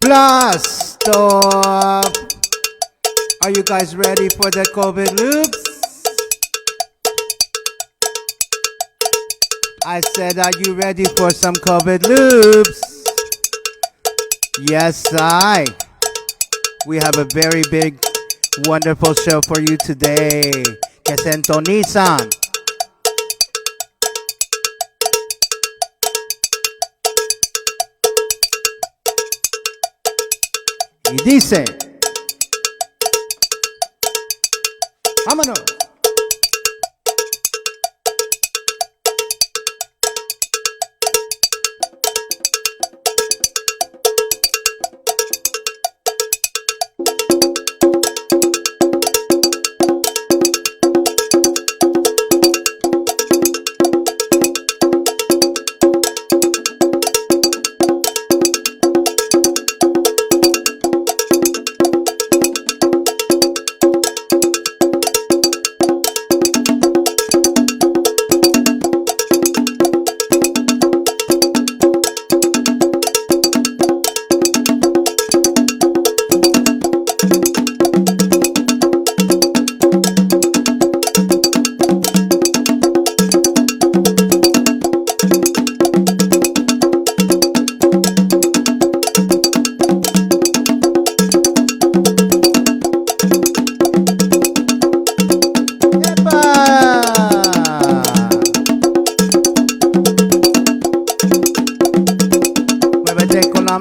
Blast off! Are you guys ready for the COVID loops? I said, are you ready for some COVID loops? Yes, we have a very big, wonderful show for you today. Que se entonizan. Y dice, vámonos.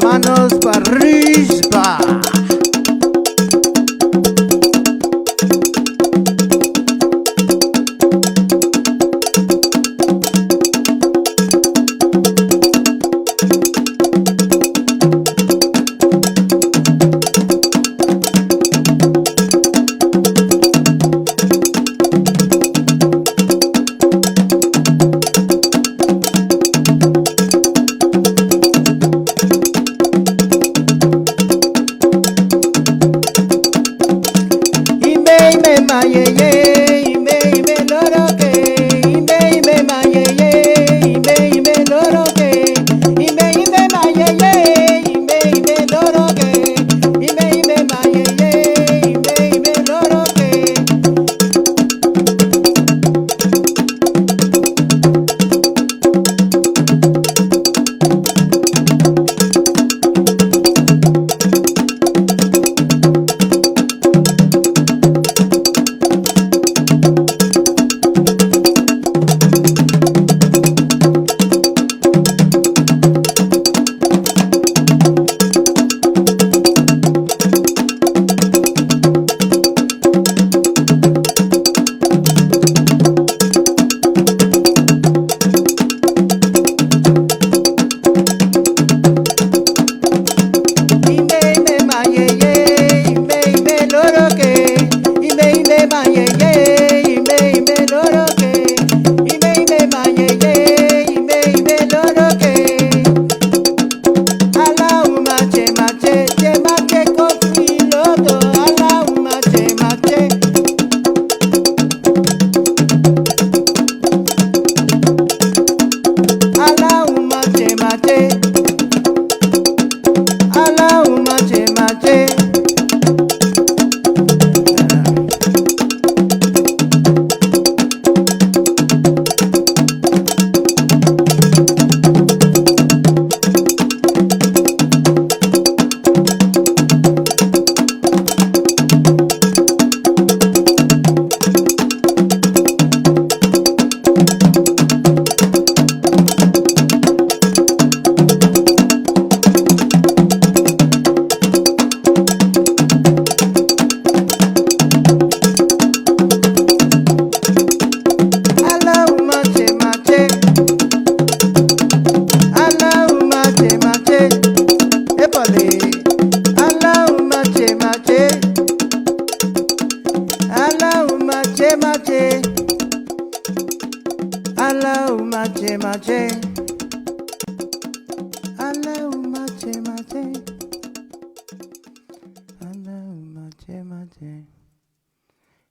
Manos para arriba.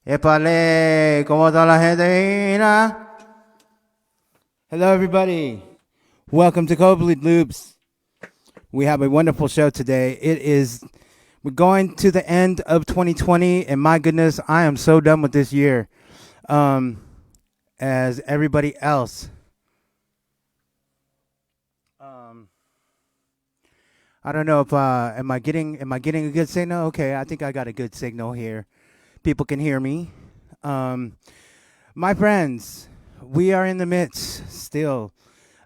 Epale, ¿cómo está la gente? Hello, everybody. Welcome to COVID Loops. We have a wonderful show today. We're going to the end of 2020, and my goodness, I am so done with this year. Um, as everybody else. Um, I don't know if am I getting a good signal? Okay, I think I got a good signal here. People can hear me. Um, my friends, we are in the midst still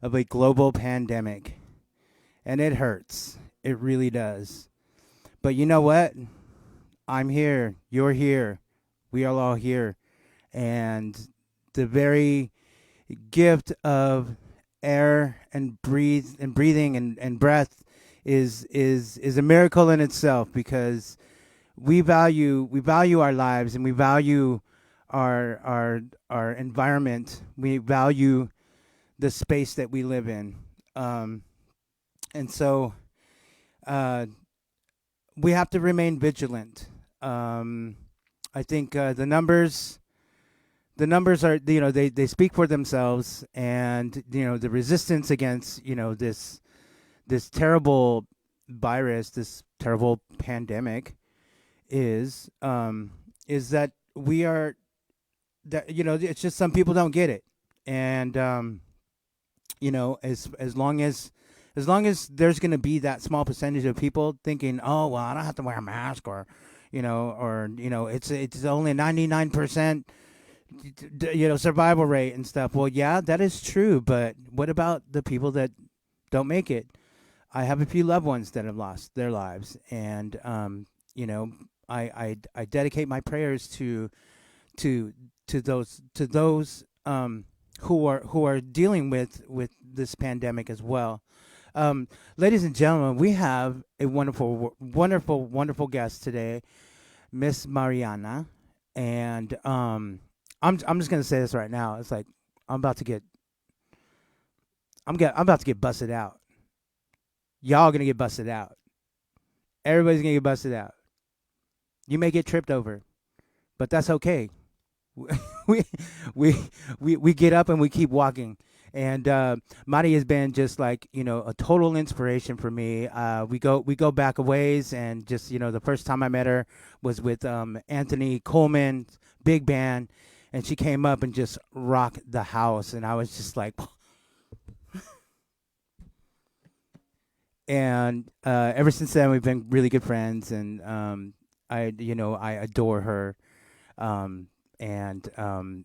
of a global pandemic, and it hurts. It really does. But you know what? I'm here. You're here. We are all here, and the very gift of air and breathing and breath is a miracle in itself, because we value our lives, and we value our environment. We value the space that we live in, um, and so uh, we have to remain vigilant. Um, I think the numbers are, they speak for themselves, and the resistance against this terrible virus, this terrible pandemic, is that we are that it's just some people don't get it. And as long as there's going to be that small percentage of people thinking, oh well, I don't have to wear a mask, or it's only 99% survival rate and stuff. Well, yeah, that is true, but what about the people that don't make it? I have a few loved ones that have lost their lives, and you know, I dedicate my prayers to those who are dealing with this pandemic as well. Ladies and gentlemen, we have a wonderful guest today, Miss Marianna, and I'm just gonna say this right now. It's like I'm about to get I'm about to get busted out. Y'all gonna get busted out. Everybody's gonna get busted out. You may get tripped over, but that's okay. we we we get up and we keep walking. And Mari has been just like a total inspiration for me. We go back a ways, and just the first time I met her was with Anthony Coleman's big band, and she came up and just rocked the house, and I was just like, and ever since then we've been really good friends, and I adore her, and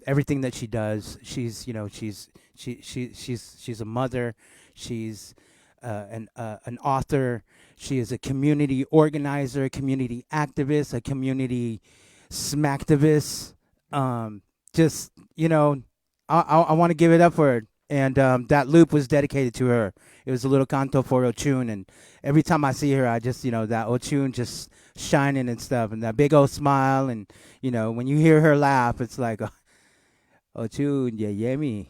everything that she does. She's a mother. She's an author. She is a community organizer, a community activist, a community smacktivist. Just I want to give it up for her. And that loop was dedicated to her. It was a little canto for Ochun, and every time I see her, I just that Ochun just shining and stuff, and that big old smile, and when you hear her laugh, it's like Ochun, yeah, yeah, me.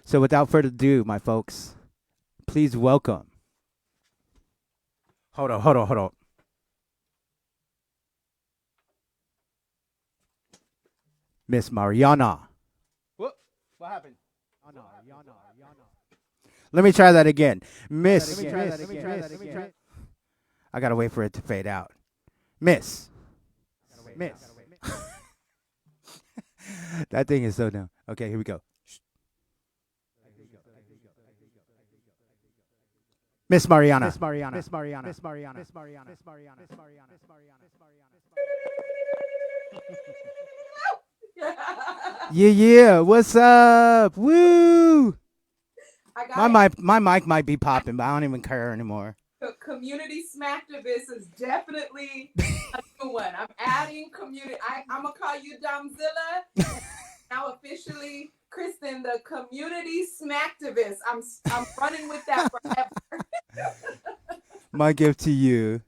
So without further ado, my folks, please welcome. Hold on. Miss Mariana. What happened? Oh, no, Yana. Let me try that again. Miss. I gotta wait for it to fade out. Miss. That thing is so dumb. Okay, here we go. Miss Mariana. Yeah. What's up? Woo! My mic might be popping, but I don't even care anymore. The community smacktivist is definitely a new one. I'm adding community. I'm gonna call you Domzilla. Now officially, Kristen, the community smacktivist. I'm running with that forever. My gift to you.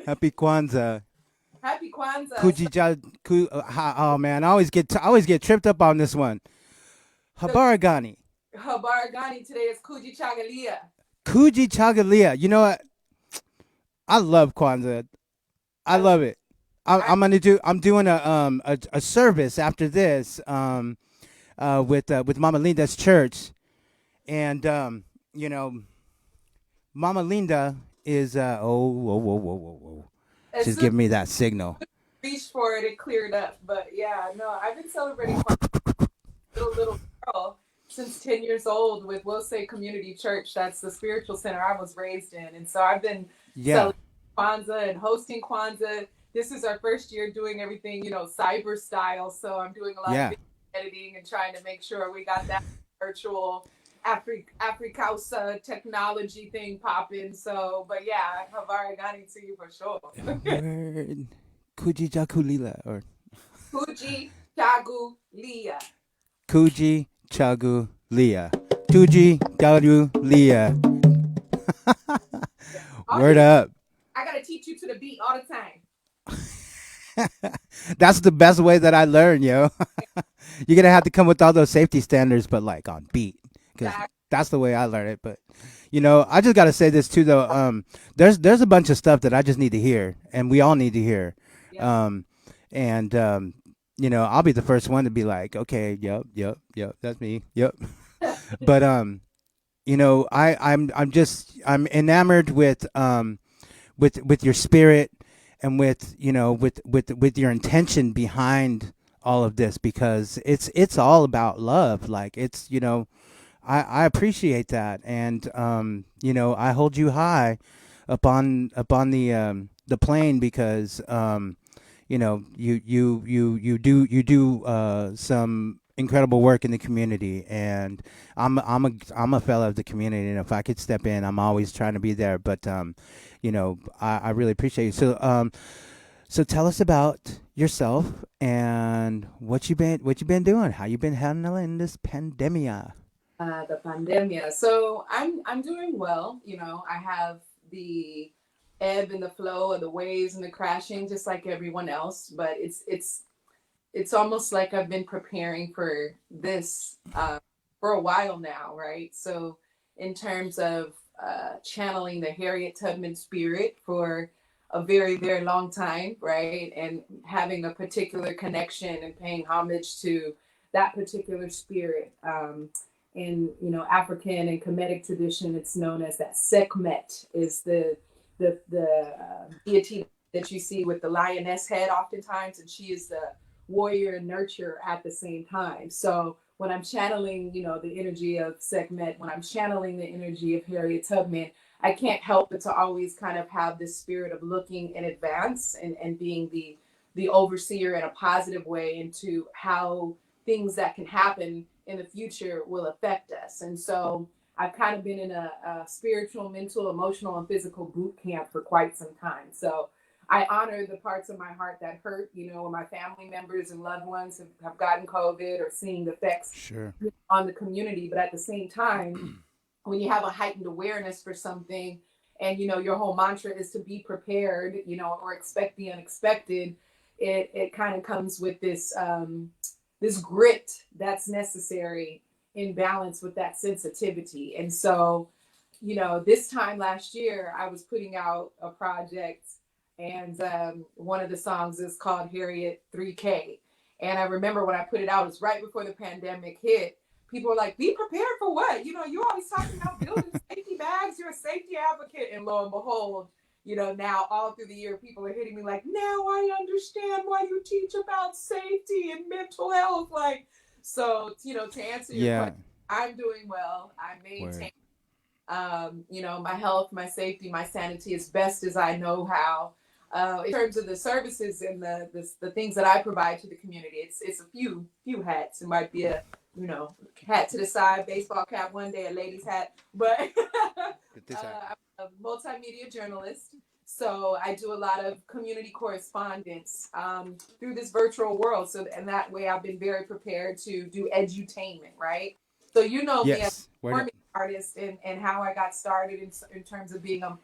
Happy Kwanzaa. Happy Kwanzaa. Oh man, I always get tripped up on this one. Habaragani. Habaragani today is Kuji Chagalia. Kuji Chagalia. You know what? I love Kwanzaa. I love it. I'm doing a service after this with Mama Linda's church, and Mama Linda is oh whoa whoa whoa whoa whoa. As She's soon as giving me that signal. I reached for it, it cleared up. But yeah, no, I've been celebrating little girl since 10 years old with Will Say Community Church. That's the spiritual center I was raised in. And so I've been Yeah, celebrating Kwanzaa and hosting Kwanzaa. This is our first year doing everything, cyber style. So I'm doing a lot of yeah. video editing and trying to make sure we got that virtual Africausa technology thing popping. So, but yeah, Havari got to you for sure. Word. Kuji Jakulila or Fuji Chagu Lia. Kuji Chagu Lia. Tuji Garu Lia. All Word you, up. I gotta teach you to the beat all the time. That's the best way that I learn, yo. You're gonna have to come with all those safety standards, but like on beat, because Exactly. that's the way I learn it. But I just gotta say this too, though. There's a bunch of stuff that I just need to hear, and we all need to hear. Yeah. Um, and I'll be the first one to be like, okay, yep, that's me, yep. But I'm enamored with your spirit and with with your intention behind all of this, because it's all about love. Like it's I appreciate that, and I hold you high upon the plane, because you do some incredible work in the community, and I'm a fellow of the community, and if I could step in, I'm always trying to be there. But I really appreciate you. So tell us about yourself and what you been doing, how you been handling this pandemia. The pandemia. So I'm doing well. I have the ebb and the flow of the waves and the crashing, just like everyone else. But it's almost like I've been preparing for this for a while now, right? So in terms of channeling the Harriet Tubman spirit for a very very long time, right, and having a particular connection and paying homage to that particular spirit. In African and Kemetic tradition, it's known as that Sekhmet is the deity that you see with the lioness head oftentimes, and she is the warrior and nurturer at the same time. So when I'm channeling, the energy of Sekhmet, when I'm channeling the energy of Harriet Tubman, I can't help but to always kind of have this spirit of looking in advance and being the overseer in a positive way into how things that can happen in the future will affect us. And so I've kind of been in a spiritual, mental, emotional, and physical boot camp for quite some time. So I honor the parts of my heart that hurt, when my family members and loved ones have gotten COVID or seeing the effects Sure. on the community. But at the same time, when you have a heightened awareness for something and, your whole mantra is to be prepared, or expect the unexpected, it kind of comes with this grit that's necessary in balance with that sensitivity. And so, this time last year, I was putting out a project, and one of the songs is called Harriet 3K. And I remember when I put it out, it was right before the pandemic hit. People were like, be prepared for what? You always talking about building safety bags. You're a safety advocate. And lo and behold, now all through the year, people are hitting me like, now I understand why you teach about safety and mental health. Like, so, to answer your Yeah. question, I'm doing well. I Word. maintain, my health, my safety, my sanity as best as I know how. In terms of the services and the things that I provide to the community, it's a few hats. It might be a hat to the side, baseball cap one day, a lady's hat, but I'm a multimedia journalist. So I do a lot of community correspondence through this virtual world. So and that way, I've been very prepared to do edutainment, right? So you know me as Yes. a Word up. performing artist and how I got started in terms of being a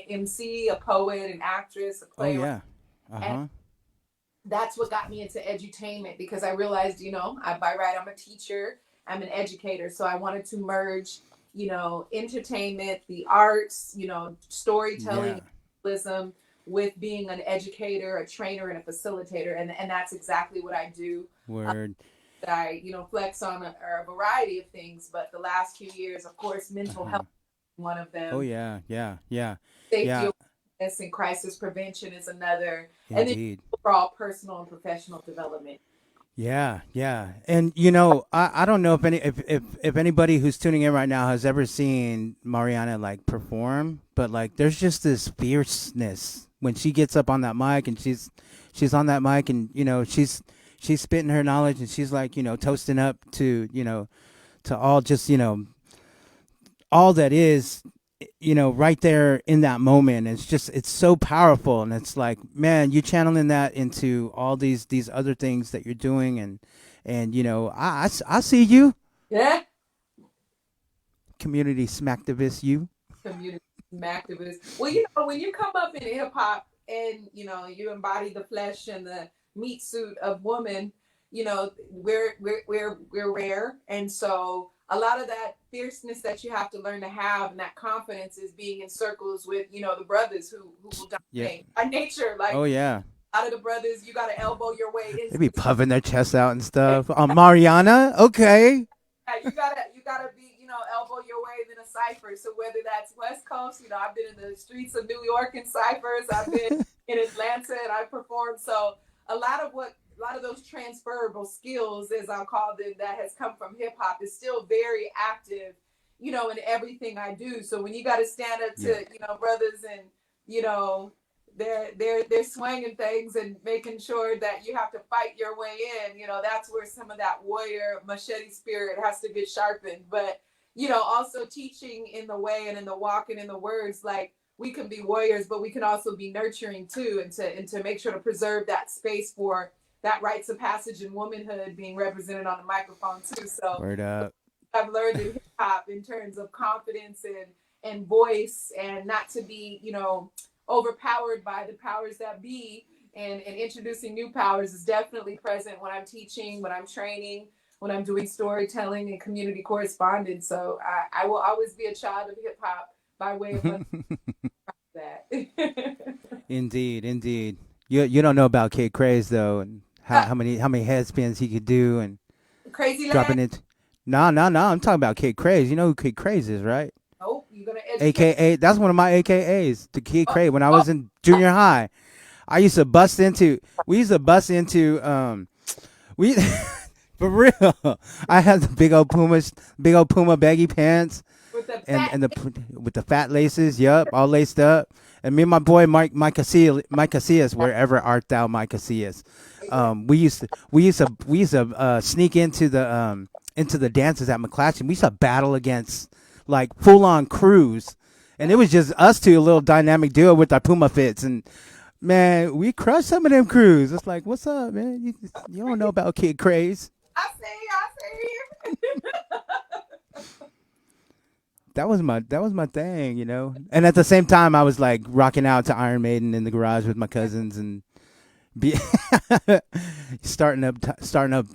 MC, a poet, an actress, a Oh playwright, yeah. Uh and huh. that's what got me into edutainment because I realized, by right, I'm a teacher, I'm an educator. So I wanted to merge, entertainment, the arts, storytelling, Yeah. journalism with being an educator, a trainer, and a facilitator. And that's exactly what I do. Word. I, flex on a variety of things. But the last few years, of course, Uh mental huh. health one of Oh them. yeah, yeah, yeah, Safety yeah. awareness and crisis prevention is another. And then Indeed. overall personal and professional development. Yeah, yeah. And I don't know if anybody who's tuning in right now has ever seen Mariana like perform, but like there's just this fierceness when she gets up on that mic and she's on that mic and she's spitting her knowledge and she's like, toasting up to, to all just, all that is right there in that moment. It's so powerful, and it's like, man, you channeling that into all these other things that you're doing, and I see you, Yeah. community smacktivist, you. Community activists. Well, when you come up in hip hop and you embody the flesh and the meat suit of woman, we're rare, and so a lot of that fierceness that you have to learn to have and that confidence is being in circles with the brothers who will Yeah. dominate by nature. Oh Like yeah. a lot of the brothers, you got to elbow your way They be into. puffing their chests out and stuff. Mariana, okay. Yeah, you gotta be, elbow your way in a cipher. So whether that's West Coast, I've been in the streets of New York in ciphers. I've been in Atlanta and I performed. So a lot of those transferable skills, as I'll call them, that has come from hip hop is still very active, in everything I do. So when you got to stand up Yeah. to, brothers and, you know, they're swinging things and making sure that you have to fight your way in. That's where some of that warrior machete spirit has to get sharpened. But also teaching in the way and in the walk and in the words, like we can be warriors, but we can also be nurturing too, and to make sure to preserve that space for that rites of passage and womanhood being represented on the microphone too. So Word up. I've learned in hip hop in terms of confidence and voice, and not to be overpowered by the powers that be, and introducing new powers is definitely present when I'm teaching, when I'm training, when I'm doing storytelling and community correspondence. So I will always be a child of hip hop by way of that. Indeed, indeed. You don't know about Kid Craze though, and how many head spins he could do and Crazy lad. dropping it. No, no, no. I'm talking about Kid Craze. You know who Kid Craze is, right? Nope, you're gonna educate. AKA, that's one of my AKAs, the Kid Oh, Craze. When I oh, was in junior high, I used to bust into. We used to bust into. We for real. I had the big old Puma baggy pants, with the and fat. with the fat laces. Yup, all laced up. And me and my boy Mike Casillas, wherever art thou, Mike Casillas. We used to sneak into the dances at McClatchy. We used to battle against like full on crews, and it was just us two, a little dynamic duo with our Puma fits, and man, we crushed some of them crews. It's like, what's up, man? You don't know about Kid Craze. I see. That was my thing. And at the same time, I was like rocking out to Iron Maiden in the garage with my cousins and be starting up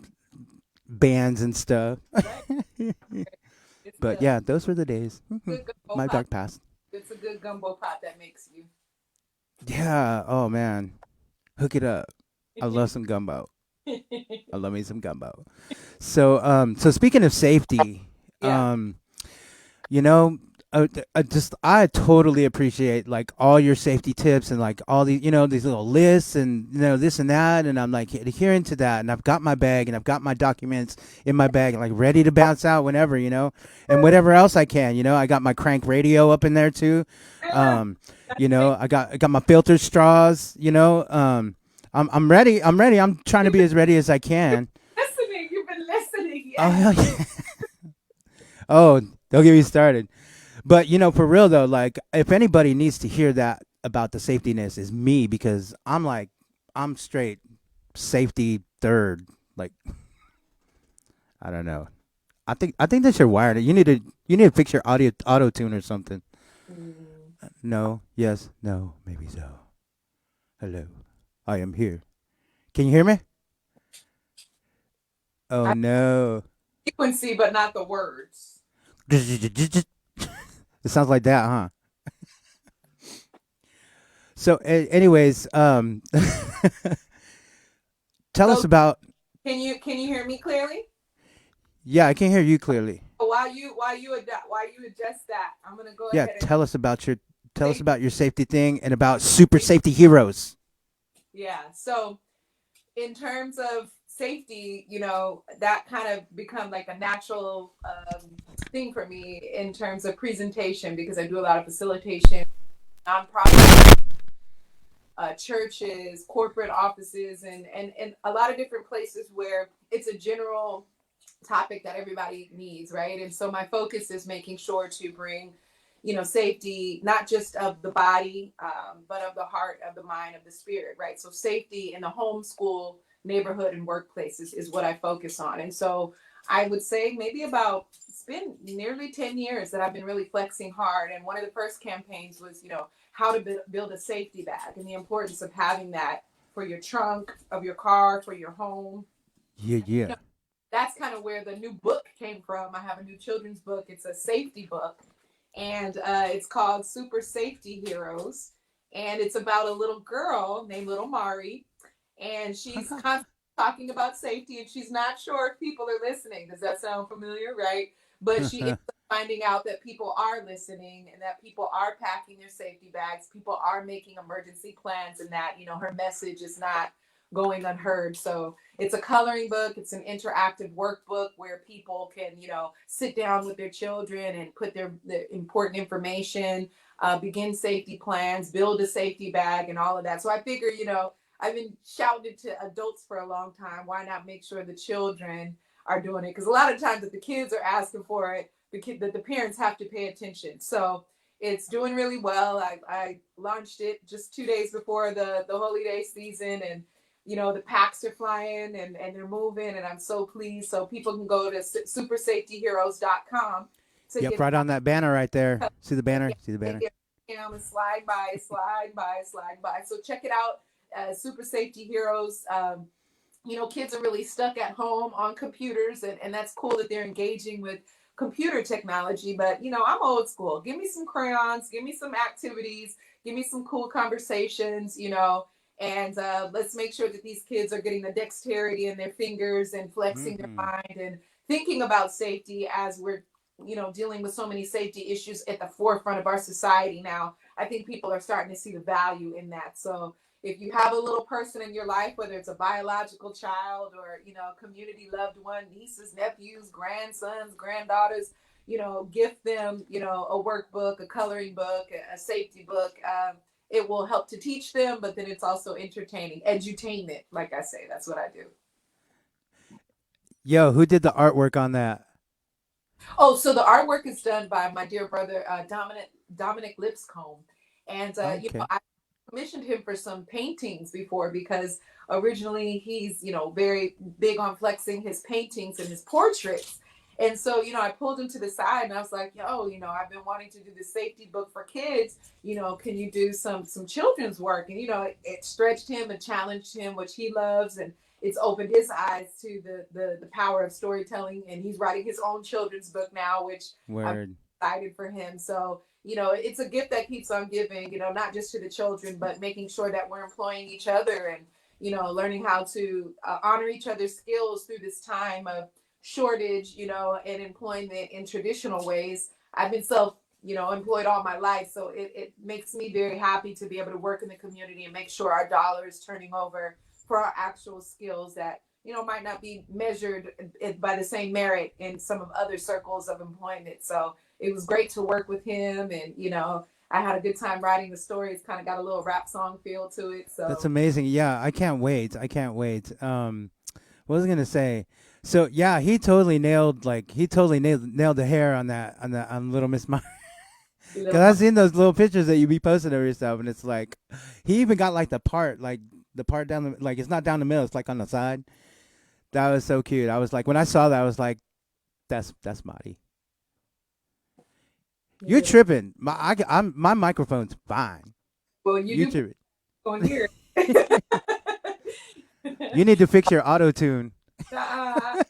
bands and stuff. Right. It's But good. yeah, those were the days. Good gumbo My pot. dark past. It's a good gumbo pot that makes you. Yeah. Oh man, hook it up. I love some gumbo. I love me some gumbo. So speaking of safety, Yeah. um, you know, I totally appreciate like all your safety tips and like all these these little lists and this and that, and I'm like adhering to that, and I've got my bag and I've got my documents in my bag like ready to bounce out whenever, and whatever else I can. I got my crank radio up in there too. um I got my filter straws. I'm ready. I'm trying to be as ready as I can. Listening. You've been listening. Oh Yes. hell yeah. Oh, don't get me started. But for real though, like if anybody needs to hear that about the safetyness is me, because I'm straight safety third. Like I don't know. I think that's your wired. You need to fix your auto tune or something. Mm. No. Yes. No. Maybe so. Hello. I am here. Can you hear me? Oh I no. frequency, but not the words. It sounds like that, huh? So, anyways, tell us So about. can you hear me clearly? Yeah, I can hear you clearly. while you adjust that, I'm gonna go Yeah, ahead and tell us say, about your safety thing and about super safety heroes. yeah. So in terms of safety, that kind of become like a natural thing for me in terms of presentation because I do a lot of facilitation, nonprofit, churches, corporate offices, and a lot of different places where it's a general topic that everybody needs, right? And so my focus is making sure to bring, safety, not just of the body, but of the heart, of the mind, of the spirit, right? So safety in the home, school, neighborhood, and workplaces is what I focus on. And so I would say maybe it's been nearly 10 years that I've been really flexing hard. And one of the first campaigns was, how to build a safety bag and the importance of having that for your trunk of your car, for your home. Yeah, yeah. That's kind of where the new book came from. I have a new children's book. It's a safety book, and it's called Super Safety Heroes. And it's about a little girl named Little Mari, and she's constantly talking about safety, and she's not sure if people are listening. Does that sound familiar? Right? But she ends up finding out that people are listening and that people are packing their safety bags, people are making emergency plans, and that her message is not going unheard. So it's a coloring book. It's an interactive workbook where people can, sit down with their children and put their important information, begin safety plans, build a safety bag, and all of that. So I figure, I've been shouting it to adults for a long time. Why not make sure the children are doing it? Because a lot of times, if the kids are asking for it, the parents have to pay attention. So it's doing really well. I launched it just 2 days before the holy day season, and the packs are flying and they're moving, and I'm so pleased. So people can go to supersafetyheroes.com to Yep, get right on that banner right there. See the and banner? See the banner? and slide by, slide by, slide by. So check it out, Super Safety Heroes. Kids are really stuck at home on computers, and that's cool that they're engaging with computer technology. But I'm old school. Give me some crayons, give me some activities, give me some cool conversations, and let's make sure that these kids are getting the dexterity in their fingers and flexing their Mm-hmm. mind and thinking about safety as we're dealing with so many safety issues at the forefront of our society now. I think people are starting to see the value in that. So if you have a little person in your life, whether it's a biological child or a community loved one, nieces, nephews, grandsons, granddaughters, gift them a workbook, a coloring book, a safety book. It will help to teach them, but then it's also entertaining, edutainment, like I say. That's what I do. Yo, who did the artwork on that? Oh, so the artwork is done by my dear brother, Dominic Lipscomb. And Okay. I commissioned him for some paintings before because originally he's very big on flexing his paintings and his portraits. And so I pulled him to the side and I was like, yo, I've been wanting to do this safety book for kids. Can you do some children's work? And it stretched him and challenged him, which he loves, and it's opened his eyes to the power of storytelling. And he's writing his own children's book now, which I'm Word. excited for him. So it's a gift that keeps on giving, not just to the children, but making sure that we're employing each other and, learning how to honor each other's skills through this time of shortage, and employment in traditional ways. I've been employed all my life. So it makes me very happy to be able to work in the community and make sure our dollar is turning over for our actual skills that, might not be measured by the same merit in some of other circles of employment. So it was great to work with him, and I had a good time writing the story. It's kind of got a little rap song feel to it. That's So amazing. Yeah, I can't wait. I can't wait. What was I gonna say? So yeah, he totally nailed the hair on on Little Miss Mary. Cause little I've seen those little pictures that you be posting of yourself, and it's like he even got like the part down it's not down the middle, it's like on the side. That was so cute. I was like, when I saw that, I was like, that's Marty. You're little. tripping. My microphone's fine. Well, you You do tripping. on here. You need to fix your auto tune. uh,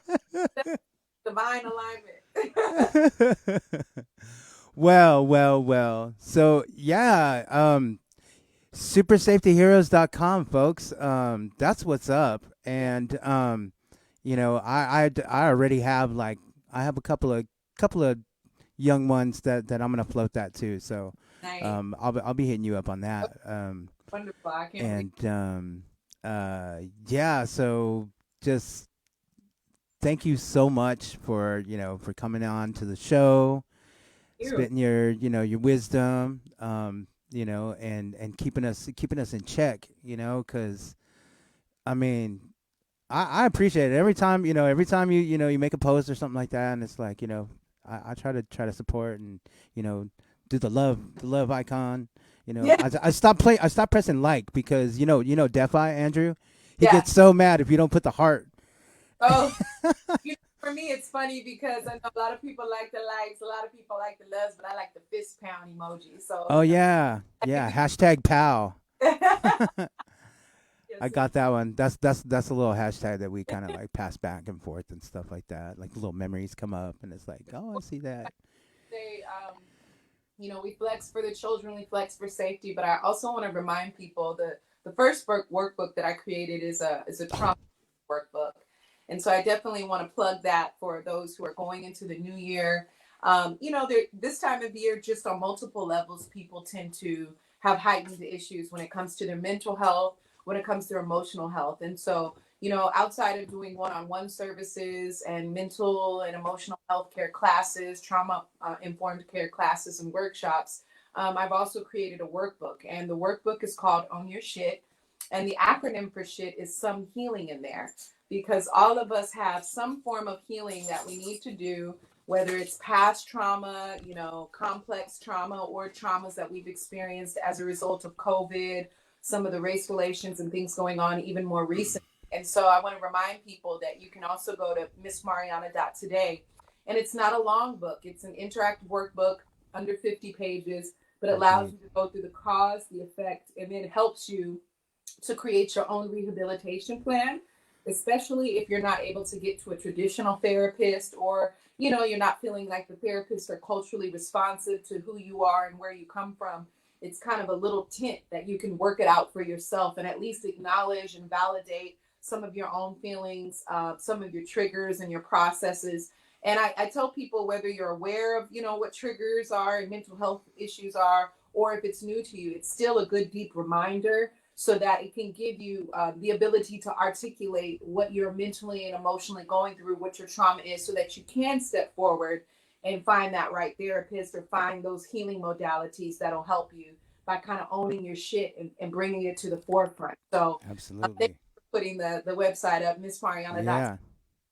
divine alignment. Well. So yeah, supersafetyheroes.com, folks. That's what's up. And I already have I have a couple of couple of young ones that I'm gonna float that too. So Nice. I'll be hitting you up on Oh, that. wonderful. I can't wait. And yeah, so just thank you so much for for coming on to the show, You. spitting your your wisdom, and keeping us in check, because I mean I appreciate it every time every time you make a post or something like that, and it's like I try to support and do the love icon. Yeah. I stopped pressing like because Defi Andrew, he Yeah. gets so mad if you don't put the heart. Oh, for me, it's funny because I know a lot of people like the likes, a lot of people like the loves, but I like the fist pound emoji. So, Oh yeah, I give yeah. you. Hashtag pal. Yes, I got that one. That's a little hashtag that we kind of like pass back and forth and stuff like that. Like little memories come up, and it's like, oh, I see that. say, we flex for the children, we flex for safety, but I also want to remind people that the first workbook that I created is a trauma workbook, and so I definitely want to plug that for those who are going into the new year. This time of year, just on multiple levels, people tend to have heightened issues when it comes to their mental health, when it comes to their emotional health, and so outside of doing one-on-one services and mental and emotional health care classes, trauma informed care classes and workshops, I've also created a workbook. And the workbook is called Own Your Shit. And the acronym for shit is some healing in there because all of us have some form of healing that we need to do, whether it's past trauma, complex trauma, or traumas that we've experienced as a result of COVID, some of the race relations and things going on even more recently. And so I want to remind people that you can also go to missmariana.today. And it's not a long book, it's an interactive workbook under 50 pages, but it allows Indeed. you to go through the cause, the effect, and then helps you to create your own rehabilitation plan, especially if you're not able to get to a traditional therapist, or you're not feeling like the therapists are culturally responsive to who you are and where you come from. It's kind of a little tint that you can work it out for yourself and at least acknowledge and validate some of your own feelings, some of your triggers and your processes. And I tell people, whether you're aware of what triggers are and mental health issues are, or if it's new to you, it's still a good deep reminder so that it can give you the ability to articulate what you're mentally and emotionally going through, what your trauma is, so that you can step forward and find that right therapist or find those healing modalities that'll help you by kind of owning your shit and bringing it to the forefront. So thank Absolutely. you for putting the website up, missmariana.com. Yeah.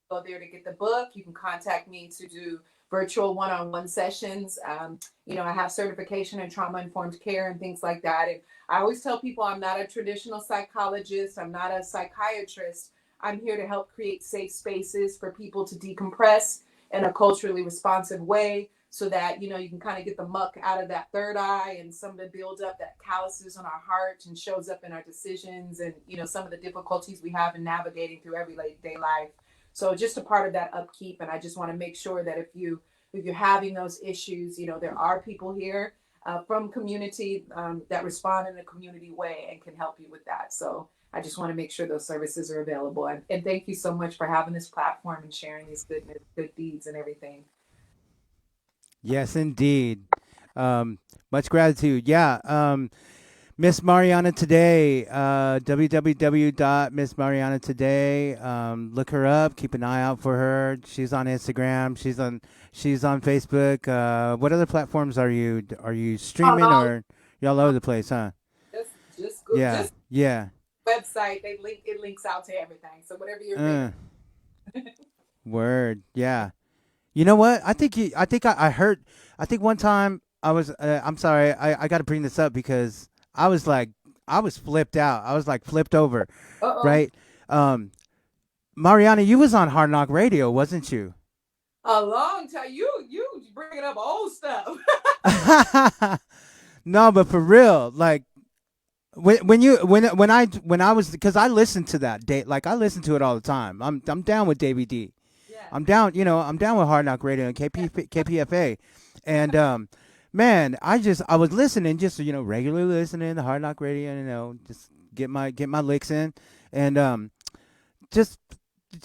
Go there to get the book. You can contact me to do virtual one-on-one sessions. I have certification in trauma informed care and things like that. And I always tell people I'm not a traditional psychologist. I'm not a psychiatrist. I'm here to help create safe spaces for people to decompress in a culturally responsive way so that, you can kind of get the muck out of that third eye and some of the buildup that calluses on our heart and shows up in our decisions and, some of the difficulties we have in navigating through everyday life. So just a part of that upkeep, and I just want to make sure that if you're having those issues, there are people here from community that respond in a community way and can help you with that. So I just want to make sure those services are available. And thank you so much for having this platform and sharing these good deeds and everything. Yes, indeed. Much gratitude. Yeah. Miss Marianna Today, www.missmariannatoday. Look her up. Keep an eye out for her. She's on Instagram. She's on Facebook. What other platforms are you streaming, Oh, or you all over the place, huh? just good, Yeah, just yeah. website. It links out to everything. So whatever your favorite. Uh, Word. Yeah. You know what? I heard. I think one time I was. I'm sorry. I got to bring this up because I was like, I was flipped out. I was like flipped over, Uh oh. right? Um, Mariana, you was on Hard Knock Radio, wasn't you? A long time. You bringing up old stuff. No, but for real, like when I was, because I listened to that date, like I listen to it all the time. I'm down with Davey D. Yeah. I'm down, I'm down with Hard Knock Radio and KPFA, and man, I was listening, just regularly listening to Hard Knock Radio, just get my licks in, and just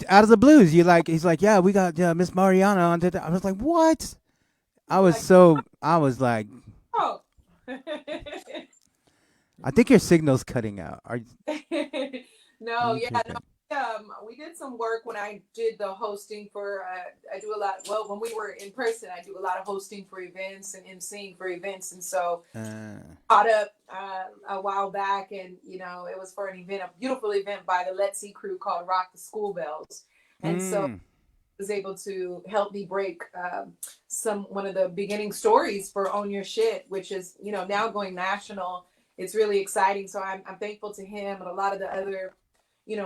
out of the blues. You like he's like, yeah, we got Miss Mariana on today. I was like, what? I I'm was like, so I was like, oh. I think your signal's cutting out. Are No, you yeah, no. tripping? We did some work when I did the hosting for. I do a lot. Well, when we were in person, I do a lot of hosting for events and emceeing for events, and so caught up a while back, and it was for an event, a beautiful event by the Let's See crew called Rock the School Bells, and so Mm, was able to help me break one of the beginning stories for Own Your Shit, which is now going national. It's really exciting. So I'm thankful to him and a lot of the other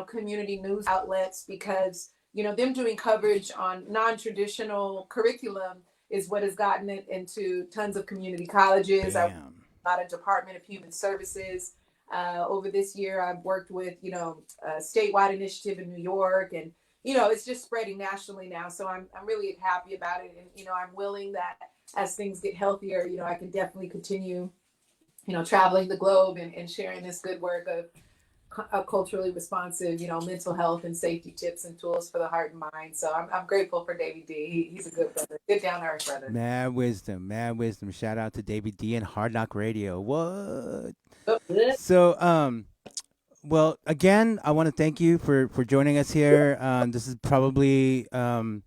community news outlets because them doing coverage on non-traditional curriculum is what has gotten it into tons of community colleges. I bam. a lot of Department of Human Services. Over this year, I've worked with a statewide initiative in New York, and it's just spreading nationally now. So I'm really happy about it, and I'm willing that as things get healthier, I can definitely continue, traveling the globe and sharing this good work of a culturally responsive, mental health and safety tips and tools for the heart and mind. So I'm grateful for David D. He's a good brother, good down to earth brother. Mad wisdom, mad wisdom. Shout out to David D and Hard Knock Radio. What? Oh, So, well, again, I want to thank you for joining us here. This is probably one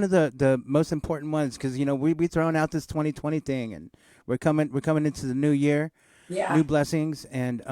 of the most important ones because we throwing out this 2020 thing and we're coming into the new year, yeah. new blessings, and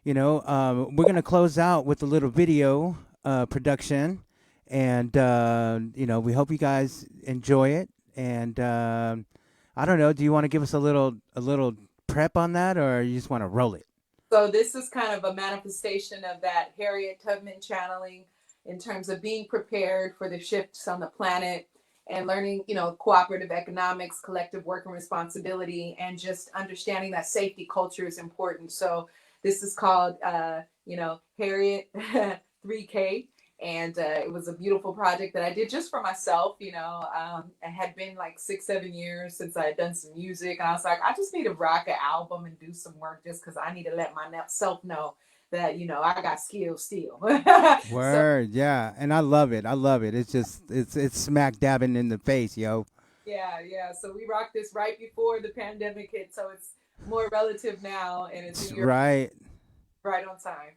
we're gonna close out with a little video production, and we hope you guys enjoy it. And I don't know, do you want to give us a little prep on that, or you just want to roll it? So this is kind of a manifestation of that Harriet Tubman channeling in terms of being prepared for the shifts on the planet and learning, cooperative economics, collective work and responsibility, and just understanding that safety culture is important. So this is called, Harriet 3K. And it was a beautiful project that I did just for myself. It had been like 6, 7 years since I had done some music. And I was like, I just need to rock an album and do some work just because I need to let myself know that, I got skills still. So, Word, yeah, and I love it. I love it. It's just it's smack dabbing in the face, yo. yeah, yeah. So we rocked this right before the pandemic hit. So it's more relative now. And it's It's in your right. right on time.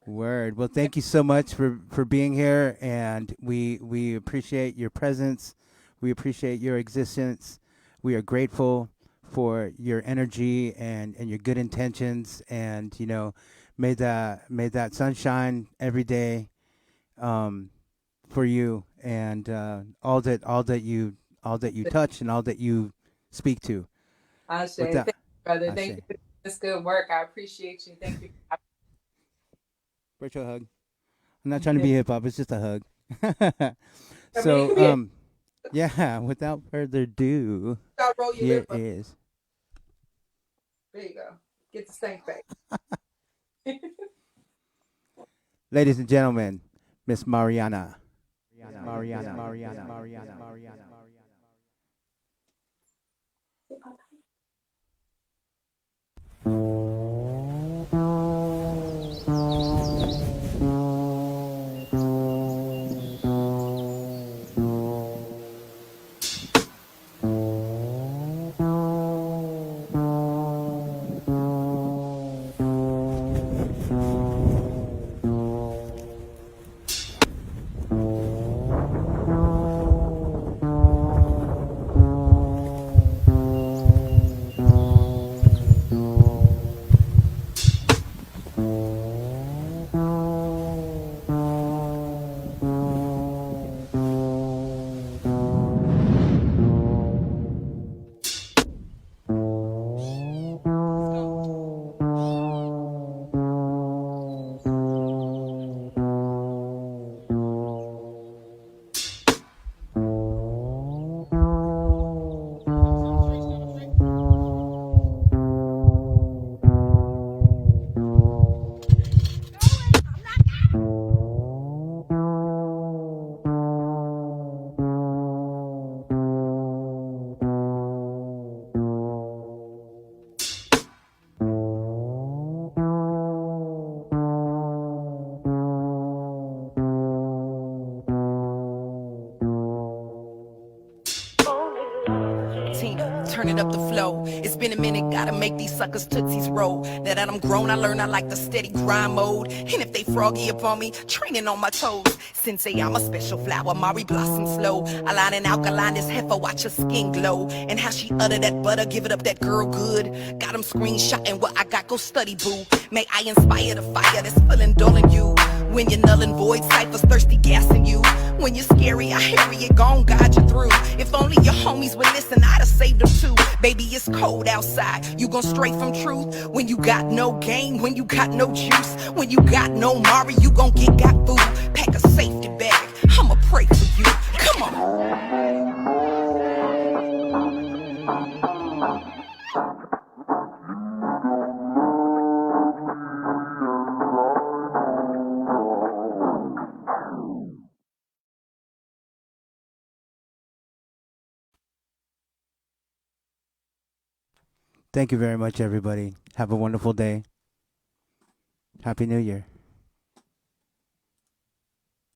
Word. Well, thank you so much for being here, and we appreciate your presence. We appreciate your existence. We are grateful for your energy and your good intentions, and may that sunshine every day, um, for you, and all that you touch and all that you speak to. Ashe. With Thank that, you, brother. I Thank you say, for this good work. I appreciate you. Thank you. virtual hug. I'm not trying to be hip hop. It's just a hug. I mean, it So, could be a yeah. Without further ado, I'll roll your here lip up. is, There you go. Get the stank back. ladies and gentlemen, Miss Mariana. Mariana. 16, turn it up the flow. It's been a minute, gotta make these suckers tootsies roll. Now that I'm grown, I learn I like the steady grind mode. And if they froggy up on me, training on my toes. Sensei, I'm a special flower, Mari blossom slow. Align and alkaline, this heifer, watch her skin glow. And how she utter that butter, give it up that girl good. Got them screenshotting what I got, go study, boo. May I inspire the fire that's feeling dull in you. When you're null and void, ciphers thirsty gassing you. When you're scary, I harry it, gon' guide you through. If only your homies would listen, I'd have saved them too. Baby, it's cold outside, you gon' stray from truth. When you got no game, when you got no juice. When you got no Mari, you gon' get got food. Pack a safety bag, I'ma pray for you. Come on. Thank you very much, everybody. Have a wonderful day. Happy New Year.